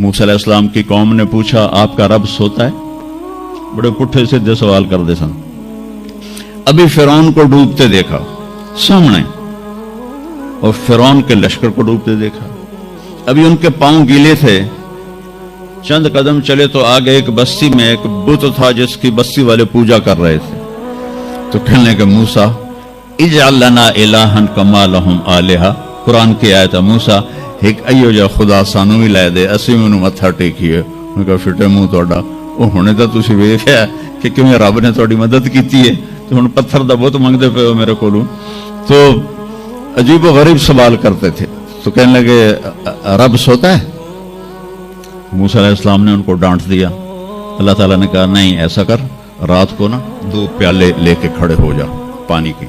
موسیٰ علیہ السلام کی قوم نے پوچھا آپ کا رب سوتا ہے؟ بڑے پٹھے سیدھے سوال کر دے سن. ابھی فرعون کو ڈوبتے دیکھا سامنے اور فرعون کے لشکر کو ڈوبتے دیکھا. ابھی ان کے پاؤں گیلے تھے. چند قدم چلے تو آگے ایک بستی میں ایک بت تھا جس کی بستی والے پوجا کر رہے تھے. تو کہنے لگے موسیٰ اجعل لنا الہا کما لہم آلہہ. قرآن کی آیت ہے موسیٰ ایک ایو جا خدا سانو بھی لے دے اسی میں متھا ٹیکیے. میں کہا فٹے منہ توڑا وہ ہونے تو تسی ویکھیا کہ کیویں رب نے تہاڈی مدد کیتی ہے تو ہن پتھر دا بت منگدے پے ہو میرے کولوں. تو عجیب و غریب سوال کرتے تھے. تو کہنے لگے رب سوتا ہے؟ موسیٰ علیہ السلام نے ان کو ڈانٹ دیا. اللہ تعالیٰ نے کہا نہیں ایسا کر رات کو نا 2 پیالے لے کے کھڑے ہو جا پانی کی.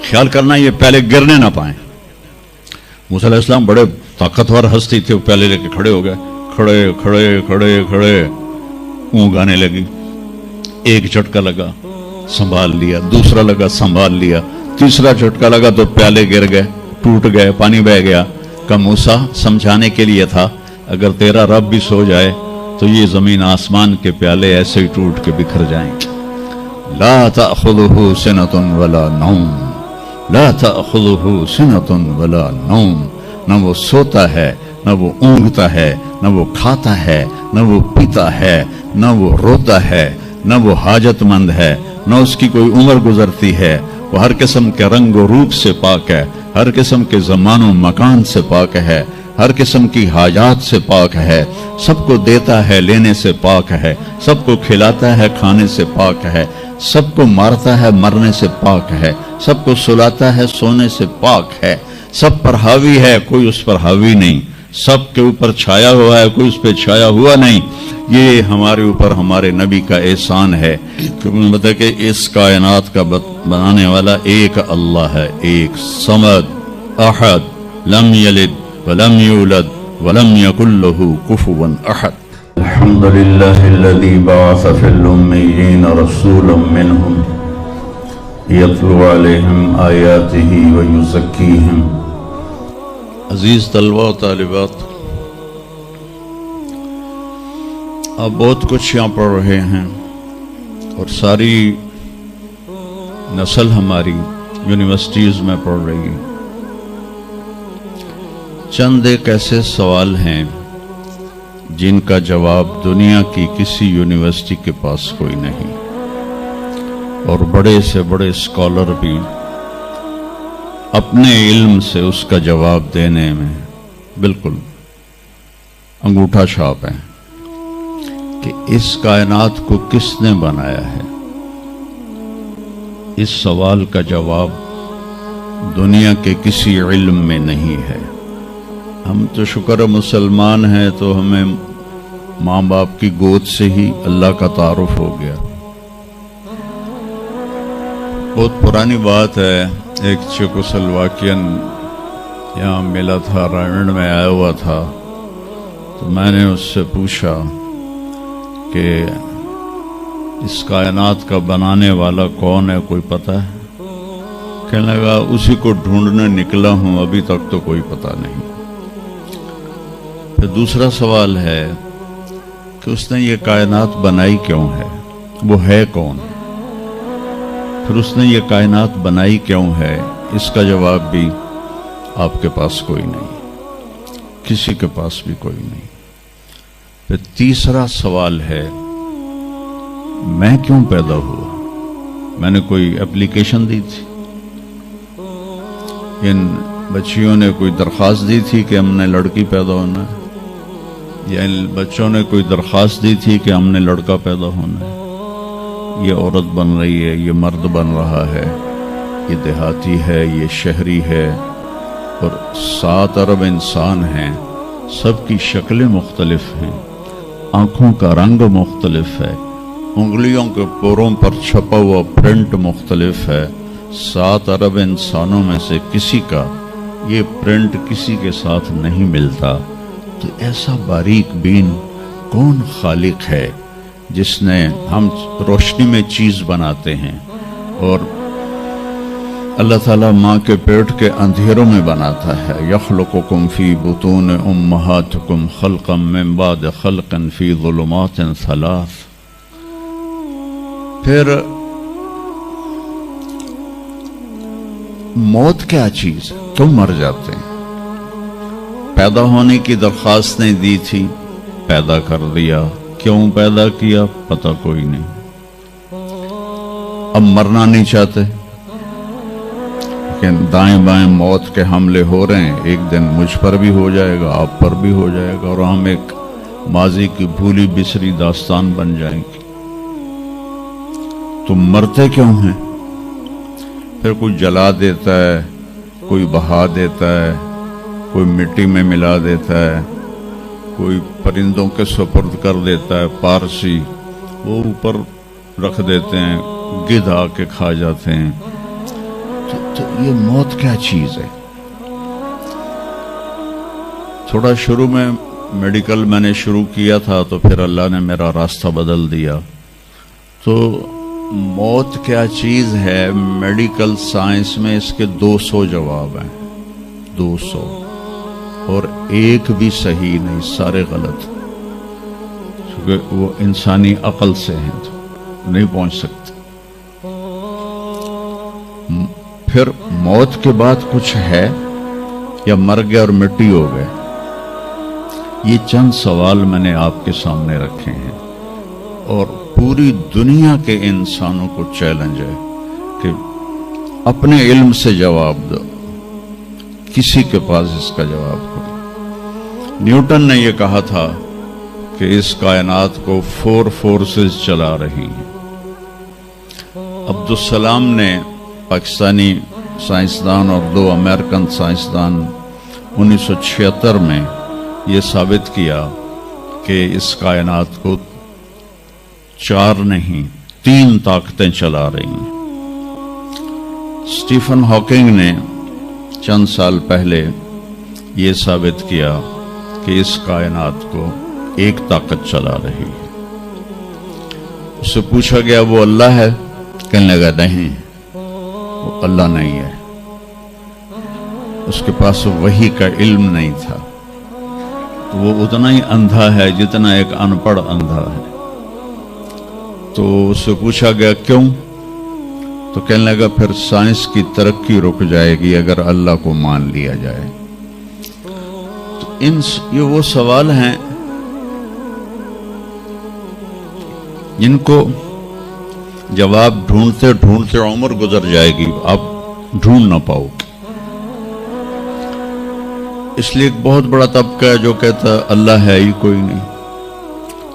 خیال کرنا یہ پیالے گرنے نہ پائیں. موسیٰ علیہ السلام بڑے طاقتور ہستی تھے. وہ پیالے لے کے کھڑے ہو گئے. کھڑے کھڑے کھڑے کھڑے اونگ آنے لگی. ایک جھٹکا لگا سنبھال لیا. دوسرا لگا سنبھال لیا. تیسرا جھٹکا لگا تو پیالے گر گئے ٹوٹ گئے پانی بہہ گیا. کہ موسیٰ سمجھانے کے لیے تھا اگر تیرا رب بھی سو جائے تو یہ زمین آسمان کے پیالے ایسے ہی ٹوٹ کے بکھر جائیں. لا تأخذہ سنۃ ولا نوم. لا تأخذہ سنۃ ولا نوم. نہ وہ سوتا ہے نہ وہ اونگتا ہے نہ وہ کھاتا ہے نہ وہ پیتا ہے نہ وہ روتا ہے نہ وہ حاجت مند ہے نہ اس کی کوئی عمر گزرتی ہے. وہ ہر قسم کے رنگ و روپ سے پاک ہے. ہر قسم کے زمان و مکان سے پاک ہے. ہر قسم کی حاجات سے پاک ہے. سب کو دیتا ہے لینے سے پاک ہے. سب کو کھلاتا ہے کھانے سے پاک ہے. سب کو مارتا ہے مرنے سے پاک ہے. سب کو سلاتا ہے سونے سے پاک ہے. سب پر حاوی ہے کوئی اس پر حاوی نہیں. سب کے اوپر چھایا ہوا ہے کوئی اس پہ چھایا ہوا نہیں. یہ ہمارے اوپر ہمارے نبی کا احسان ہے کہ انہوں نے بتایا کہ اس کائنات کا بنانے والا ایک اللہ ہے. ایک صمد احد لم یلد ولم یولد ولم یکن له کفوا احد. الحمد للہ الذی بعث فی الامیین رسولا منہم یتلو علیہم آیاتہ ویزکیہم. عزیز طلبہ و طالبات، آپ بہت کچھ یہاں پڑھ رہے ہیں اور ساری نسل ہماری یونیورسٹیز میں پڑھ رہی ہے. چند ایک ایسے سوال ہیں جن کا جواب دنیا کی کسی یونیورسٹی کے پاس کوئی نہیں، اور بڑے سے بڑے اسکالر بھی اپنے علم سے اس کا جواب دینے میں بالکل انگوٹھا چھاپ ہیں کہ اس کائنات کو کس نے بنایا ہے. اس سوال کا جواب دنیا کے کسی علم میں نہیں ہے. ہم تو شکر مسلمان ہیں تو ہمیں ماں باپ کی گود سے ہی اللہ کا تعارف ہو گیا. بہت پرانی بات ہے. ایک چیکوسلواکین یہاں ملا تھا، رائنڈ میں آیا ہوا تھا. تو میں نے اس سے پوچھا کہ اس کائنات کا بنانے والا کون ہے، کوئی پتہ ہے؟ کہنے لگا اسی کو ڈھونڈنے نکلا ہوں، ابھی تک تو کوئی پتہ نہیں. پھر دوسرا سوال ہے کہ اس نے یہ کائنات بنائی کیوں ہے، وہ ہے کون؟ پھر اس نے یہ کائنات بنائی کیوں ہے، اس کا جواب بھی آپ کے پاس کوئی نہیں، کسی کے پاس بھی کوئی نہیں. پھر تیسرا سوال ہے میں کیوں پیدا ہوا؟ میں نے کوئی اپلیکیشن دی تھی؟ ان بچیوں نے کوئی درخواست دی تھی کہ ہم نے لڑکی پیدا ہونا ہے؟ یا ان بچوں نے کوئی درخواست دی تھی کہ ہم نے لڑکا پیدا ہونا ہے؟ یہ عورت بن رہی ہے، یہ مرد بن رہا ہے، یہ دیہاتی ہے، یہ شہری ہے، اور 7 ارب انسان ہیں. سب کی شکلیں مختلف ہیں، آنکھوں کا رنگ مختلف ہے، انگلیوں کے پوروں پر چھپا ہوا پرنٹ مختلف ہے. 7 ارب انسانوں میں سے کسی کا یہ پرنٹ کسی کے ساتھ نہیں ملتا. تو ایسا باریک بین کون خالق ہے جس نے، ہم روشنی میں چیز بناتے ہیں اور اللہ تعالیٰ ماں کے پیٹ کے اندھیروں میں بناتا ہے. یخلقکم فی بطون امہاتکم خلقا من بعد خلق فی ظلمات ثلاث. پھر موت کیا چیز ہے؟ تم مر جاتے ہیں. پیدا ہونے کی درخواست نہیں دی تھی، پیدا کر دیا. کیوں پیدا کیا پتہ کوئی نہیں. اب مرنا نہیں چاہتے، لیکن دائیں بائیں موت کے حملے ہو رہے ہیں. ایک دن مجھ پر بھی ہو جائے گا، آپ پر بھی ہو جائے گا، اور ہم ایک ماضی کی بھولی بسری داستان بن جائیں گے. تم مرتے کیوں ہیں؟ پھر کوئی جلا دیتا ہے، کوئی بہا دیتا ہے، کوئی مٹی میں ملا دیتا ہے، کوئی پرندوں کے سپرد کر دیتا ہے. پارسی وہ اوپر رکھ دیتے ہیں، گدھ آ کے کھا جاتے ہیں. تو یہ موت کیا چیز ہے؟ تھوڑا شروع میں میڈیکل میں نے شروع کیا تھا، تو پھر اللہ نے میرا راستہ بدل دیا. تو موت کیا چیز ہے؟ میڈیکل سائنس میں اس کے 200 جواب ہیں. 200 اور ایک بھی صحیح نہیں، سارے غلط، کیونکہ وہ انسانی عقل سے ہیں تو نہیں پہنچ سکتے. پھر موت کے بعد کچھ ہے یا مر گیا اور مٹی ہو گئے؟ یہ چند سوال میں نے آپ کے سامنے رکھے ہیں، اور پوری دنیا کے انسانوں کو چیلنج ہے کہ اپنے علم سے جواب دو. کسی کے پاس اس کا جواب ہو. نیوٹن نے یہ کہا تھا کہ اس کائنات کو 4 فورسز چلا رہی ہیں. عبدالسلام نے، پاکستانی سائنسدان اور 2 امریکن سائنسدان، 1976 میں یہ ثابت کیا کہ اس کائنات کو 4 نہیں 3 طاقتیں چلا رہی ہیں. اسٹیفن ہاکنگ نے چند سال پہلے یہ ثابت کیا کہ اس کائنات کو ایک طاقت چلا رہی ہے. اس سے پوچھا گیا وہ اللہ ہے؟ کہنے لگا نہیں، وہ اللہ نہیں ہے. اس کے پاس وحی کا علم نہیں تھا. تو وہ اتنا ہی اندھا ہے جتنا ایک ان پڑھ اندھا ہے. تو اس سے پوچھا گیا کیوں؟ تو کہنے لگا پھر سائنس کی ترقی رک جائے گی اگر اللہ کو مان لیا جائے. تو یہ وہ سوال ہیں جن کو جواب ڈھونڈتے ڈھونڈتے عمر گزر جائے گی، آپ ڈھونڈ نہ پاؤ گے. اس لیے ایک بہت بڑا طبقہ ہے جو کہتا ہے اللہ ہے ہی کوئی نہیں،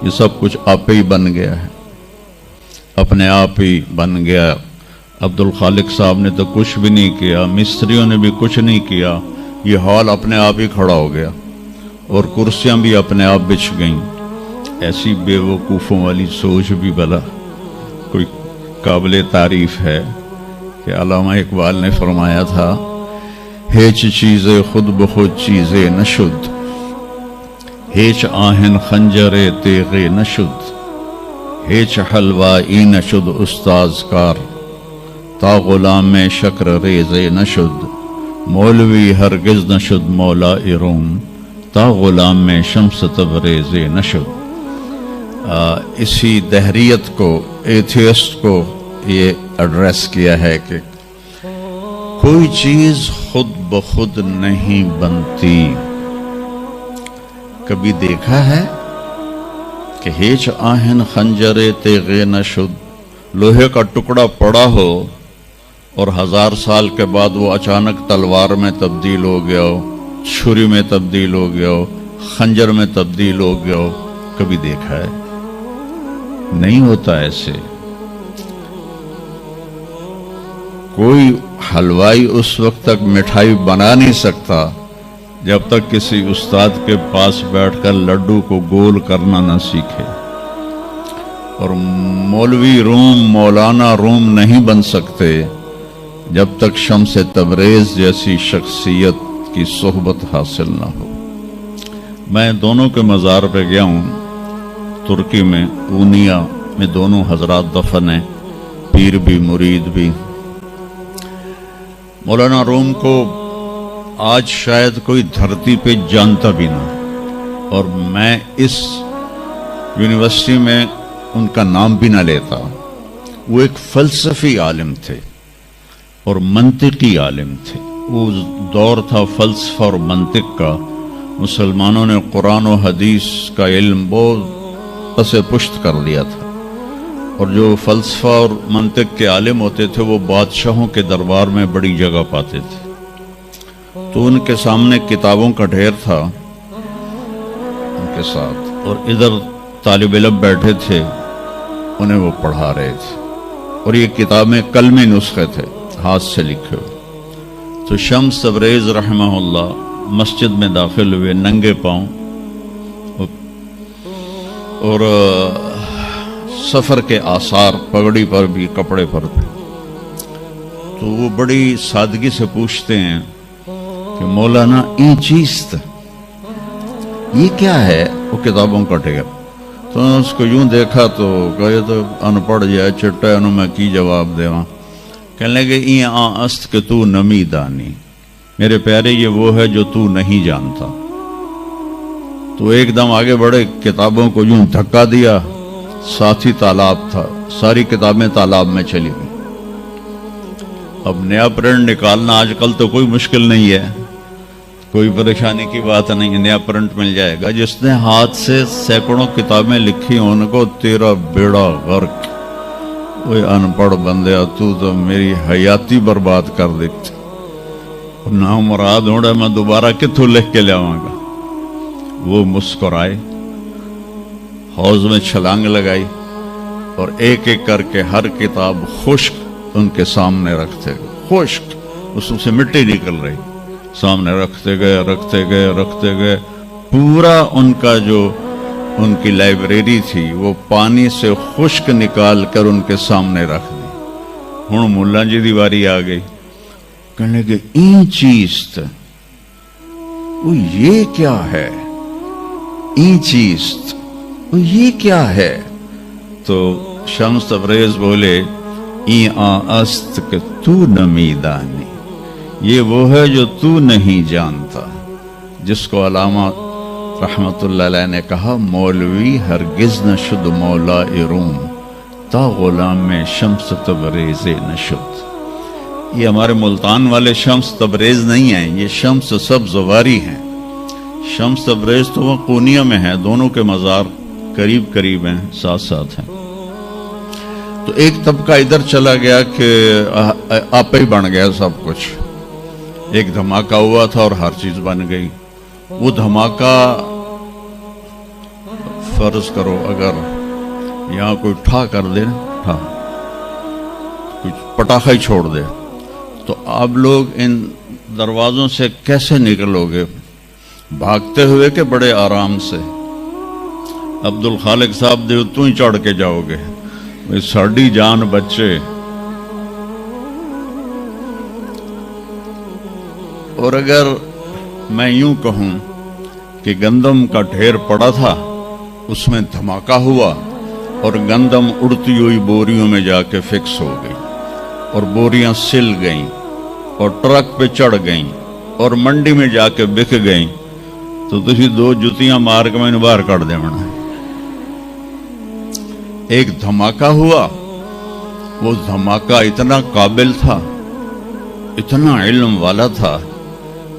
یہ سب کچھ آپ ہی بن گیا ہے، اپنے آپ ہی بن گیا. عبد الخالق صاحب نے تو کچھ بھی نہیں کیا، مستریوں نے بھی کچھ نہیں کیا، یہ ہال اپنے آپ ہی کھڑا ہو گیا اور کرسیاں بھی اپنے آپ بچھ گئیں. ایسی بے وقوفوں والی سوچ بھی بلا کوئی قابل تعریف ہے کہ علامہ اقبال نے فرمایا تھا ہیچ چیزیں خود بخود چیزیں نشد، ہیچ آہن خنجر تیغ نشد، ہیچ حلوائی نشد استاذ کار، تا غلام میں شکر ریز نشد، مولوی ہرگز نشد مولا روم، تا غلام میں شمس تبریز نشد. اسی دہریت کو، ایتھیسٹ کو یہ ایڈریس کیا ہے کہ کوئی چیز خود بخود نہیں بنتی. کبھی دیکھا ہے کہ ہیچ آہن خنجر تیغ نشد، لوہے کا ٹکڑا پڑا ہو اور 1000 سال کے بعد وہ اچانک تلوار میں تبدیل ہو گیا ہو، چھری میں تبدیل ہو گیا ہو، خنجر میں تبدیل ہو گیا ہو؟ کبھی دیکھا ہے؟ نہیں ہوتا ایسے. کوئی حلوائی اس وقت تک مٹھائی بنا نہیں سکتا جب تک کسی استاد کے پاس بیٹھ کر لڈو کو گول کرنا نہ سیکھے. اور مولوی روم، مولانا روم نہیں بن سکتے جب تک شمس تبریز جیسی شخصیت کی صحبت حاصل نہ ہو. میں دونوں کے مزار پہ گیا ہوں، ترکی میں اونیا میں دونوں حضرات دفن ہیں، پیر بھی مرید بھی. مولانا روم کو آج شاید کوئی دھرتی پہ جانتا بھی نہ، اور میں اس یونیورسٹی میں ان کا نام بھی نہ لیتا۔ وہ ایک فلسفی عالم تھے اور منطقی عالم تھے۔ وہ دور تھا فلسفہ اور منطق کا، مسلمانوں نے قرآن و حدیث کا علم بہت پس پشت کر لیا تھا، اور جو فلسفہ اور منطق کے عالم ہوتے تھے وہ بادشاہوں کے دربار میں بڑی جگہ پاتے تھے۔ تو ان کے سامنے کتابوں کا ڈھیر تھا ان کے ساتھ، اور ادھر طالب علم بیٹھے تھے، انہیں وہ پڑھا رہے تھے، اور یہ کتابیں قلمی نسخے تھے، ہاتھ سے لکھے ہوئے۔ تو شمس تبریز رحمہ اللہ مسجد میں داخل ہوئے ننگے پاؤں، اور سفر کے آثار پگڑی پر بھی، کپڑے پر بھی۔ تو وہ بڑی سادگی سے پوچھتے ہیں کہ مولانا یہ چیز یہ کیا ہے؟ وہ کتابوں کا ڈھیر۔ تو نے اس کو یوں دیکھا تو کہے تو ان پڑھ جائے چٹا انہوں میں کی جواب دے وہاں، کہنے لگے این است کہ تو نمی دانی، میرے پیارے یہ وہ ہے جو تو نہیں جانتا۔ تو ایک دم آگے بڑھے، کتابوں کو یوں دھکا دیا، ساتھ ہی تالاب تھا، ساری کتابیں تالاب میں چلی گئی۔ اب نیا پرنٹ نکالنا آج کل تو کوئی مشکل نہیں ہے، کوئی پریشانی کی بات نہیں، نیا پرنٹ مل جائے گا۔ جس نے ہاتھ سے سینکڑوں کتابیں لکھی ان کو تیرا بیڑا غرق، وہ ان پڑھ بندیا تو میری حیاتی برباد کر دیتی، نہ مراد ہوڑا میں دوبارہ کتوں لکھ کے لیاواں گا۔ وہ مسکرائے، حوض میں چھلانگ لگائی، اور ایک ایک کر کے ہر کتاب خشک ان کے سامنے رکھتے گئے، خشک، اس سے مٹی نکل رہی، سامنے رکھتے گئے رکھتے گئے رکھتے گئے، پورا ان کا جو ان کی لائبریری تھی وہ پانی سے خشک نکال کر ان کے سامنے رکھ دی۔ ہوں ملا جی دی واری آ گئی، کہنے لگے این چیز وہ یہ کیا ہے؟ این چیز وہ یہ کیا ہے؟ تو شمس تبریز بولے این است کہ تو نمی دانی، یہ وہ ہے جو تو نہیں جانتا، جس کو علامہ رحمت اللہ علیہ نے کہا مولوی ہرگز نہ شد مولا روم تا غلام میں شمس تبریز نشد۔ یہ ہمارے ملتان والے شمس تبریز نہیں ہیں، یہ شمس سبز واری ہیں۔ شمس تبریز تو وہ قونیہ میں ہے، دونوں کے مزار قریب قریب ہیں، ساتھ ساتھ ہیں۔ تو ایک طبقہ ادھر چلا گیا کہ آپ ہی بن گیا سب کچھ، ایک دھماکہ ہوا تھا اور ہر چیز بن گئی۔ وہ دھماکہ فرض کرو اگر یہاں کوئی ٹھا کر دے، ٹھا کچھ پٹاخہ ہی چھوڑ دے، تو آپ لوگ ان دروازوں سے کیسے نکلو گے؟ بھاگتے ہوئے کہ بڑے آرام سے؟ عبد الخالق صاحب دے تو ہی چڑھ کے جاؤ گے، ساڑی جان بچے۔ اور اگر میں یوں کہوں کہ گندم کا ڈھیر پڑا تھا، اس میں دھماکہ ہوا اور گندم اڑتی ہوئی بوریوں میں جا کے فکس ہو گئی، اور بوریاں سل گئیں اور ٹرک پہ چڑھ گئیں اور منڈی میں جا کے بک گئیں، تو تسی دو جتیاں مار کے میں نے باہر کر دے منا۔ ایک دھماکہ ہوا، وہ دھماکہ اتنا قابل تھا، اتنا علم والا تھا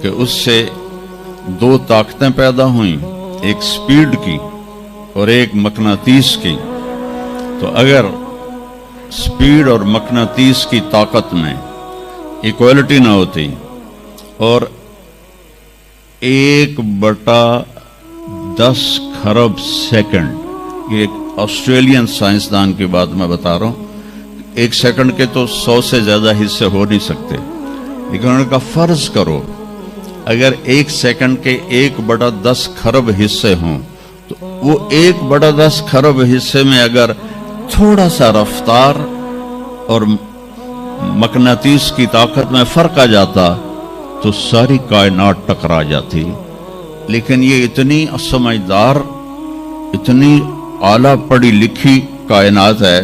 کہ اس سے دو طاقتیں پیدا ہوئیں، ایک سپیڈ کی اور ایک مقناطیس کی۔ تو اگر سپیڈ اور مقناطیس کی طاقت میں ایکوالٹی نہ ہوتی اور 1/10 خرب سیکنڈ، یہ ایک آسٹریلین سائنسدان کی بات میں بتا رہا ہوں، 1 سیکنڈ کے تو 100 سے زیادہ حصے ہو نہیں سکتے، لیکن انہوں نے کہا فرض کرو اگر 1 سیکنڈ کے 1/10 خرب حصے ہوں، تو وہ 1/10 خرب حصے میں اگر تھوڑا سا رفتار اور مقناطیس کی طاقت میں فرق آ جاتا تو ساری کائنات ٹکرا جاتی۔ لیکن یہ اتنی سمجھدار، اتنی اعلیٰ پڑھی لکھی کائنات ہے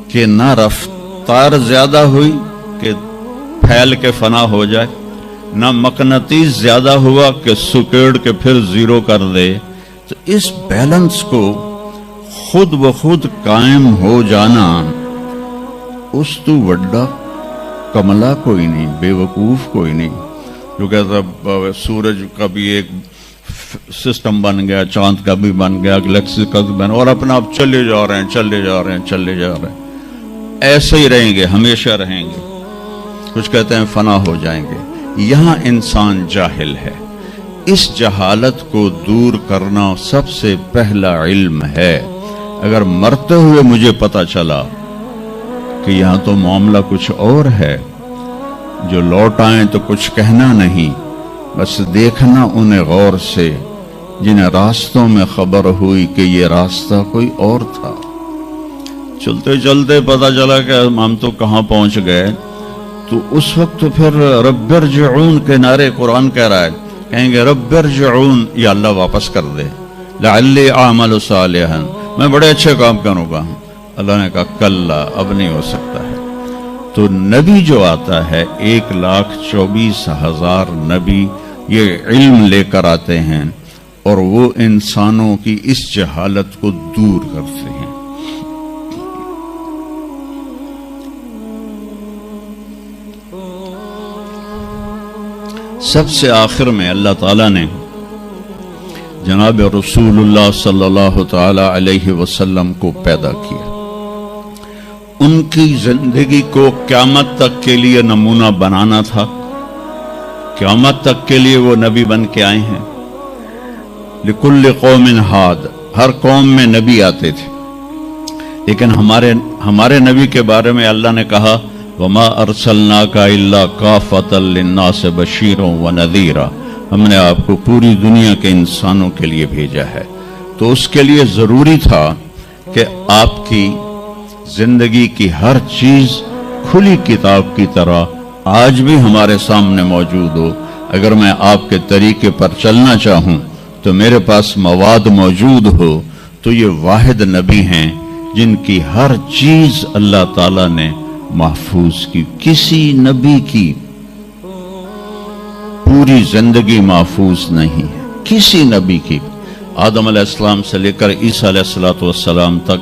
کہ نہ رفتار زیادہ ہوئی کہ پھیل کے فنا ہو جائے، نہ مقناطیس زیادہ ہوا کہ سکیڑ کے پھر زیرو کر دے. تو اس بیلنس کو خود بخود قائم ہو جانا، اس تو وڈا کملا کوئی نہیں، بے وقوف کوئی نہیں. جو کہتا سورج کا بھی ایک سسٹم بن گیا، چاند کا بھی بن گیا، گلیکسی کا بھی بن گیا، اور اپنا آپ چلے جا رہے ہیں چلے جا رہے ہیں چلے جا رہے ہیں، ایسے ہی رہیں گے، ہمیشہ رہیں گے. کچھ کہتے ہیں فنا ہو جائیں گے. یہاں انسان جاہل ہے. اس جہالت کو دور کرنا سب سے پہلا علم ہے. اگر مرتے ہوئے مجھے پتا چلا کہ یہاں تو معاملہ کچھ اور ہے، جو لوٹ آئیں تو کچھ کہنا نہیں، بس دیکھنا انہیں غور سے جنہیں راستوں میں خبر ہوئی کہ یہ راستہ کوئی اور تھا. چلتے چلتے پتا چلا کہ ہم تو کہاں پہنچ گئے، تو اس وقت پھر رب ارجعون کے نعرے قرآن کہہ رہا ہے. کہیں گے رب ارجعون، یا اللہ واپس کر دے، لعلی اعمل صالحا، میں بڑے اچھے کام کروں گا. اللہ نے کہا کلا، اب نہیں ہو سکتا ہے. تو نبی جو آتا ہے 1,24,000 نبی یہ علم لے کر آتے ہیں، اور وہ انسانوں کی اس جہالت کو دور کرتے ہیں. سب سے آخر میں اللہ تعالیٰ نے جناب رسول اللہ صلی اللہ تعالی علیہ وسلم کو پیدا کیا. ان کی زندگی کو قیامت تک کے لیے نمونہ بنانا تھا. قیامت تک کے لیے وہ نبی بن کے آئے ہیں. لکل قوم ہاد، ہر قوم میں نبی آتے تھے، لیکن ہمارے نبی کے بارے میں اللہ نے کہا وما ارسلناک الا کافۃ للناس بشیرا ونذیرا، ہم نے آپ کو پوری دنیا کے انسانوں کے لیے بھیجا ہے. تو اس کے لیے ضروری تھا کہ آپ کی زندگی کی ہر چیز کھلی کتاب کی طرح آج بھی ہمارے سامنے موجود ہو. اگر میں آپ کے طریقے پر چلنا چاہوں تو میرے پاس مواد موجود ہو. تو یہ واحد نبی ہیں جن کی ہر چیز اللہ تعالیٰ نے محفوظ کی. کسی نبی کی پوری زندگی محفوظ نہیں ہے، کسی نبی کی. آدم علیہ السلام سے لے کر عیسیٰ علیہ السلام تک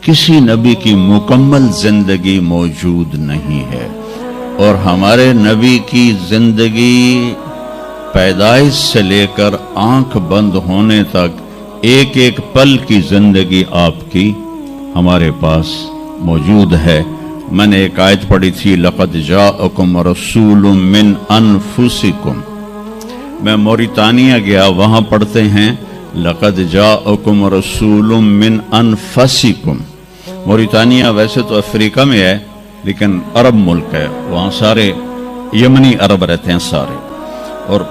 کسی نبی کی مکمل زندگی موجود نہیں ہے. اور ہمارے نبی کی زندگی پیدائش سے لے کر آنکھ بند ہونے تک ایک ایک پل کی زندگی آپ کی ہمارے پاس موجود ہے. میں نے ایک آیت پڑھی تھی لقد جاءکم رسول من انفسکم. میں موریتانیہ گیا، وہاں پڑھتے ہیں لقد جاءکم رسول من انفسکم. موریتانیہ ویسے تو افریقہ میں ہے لیکن عرب ملک ہے، وہاں سارے یمنی عرب رہتے ہیں سارے. اور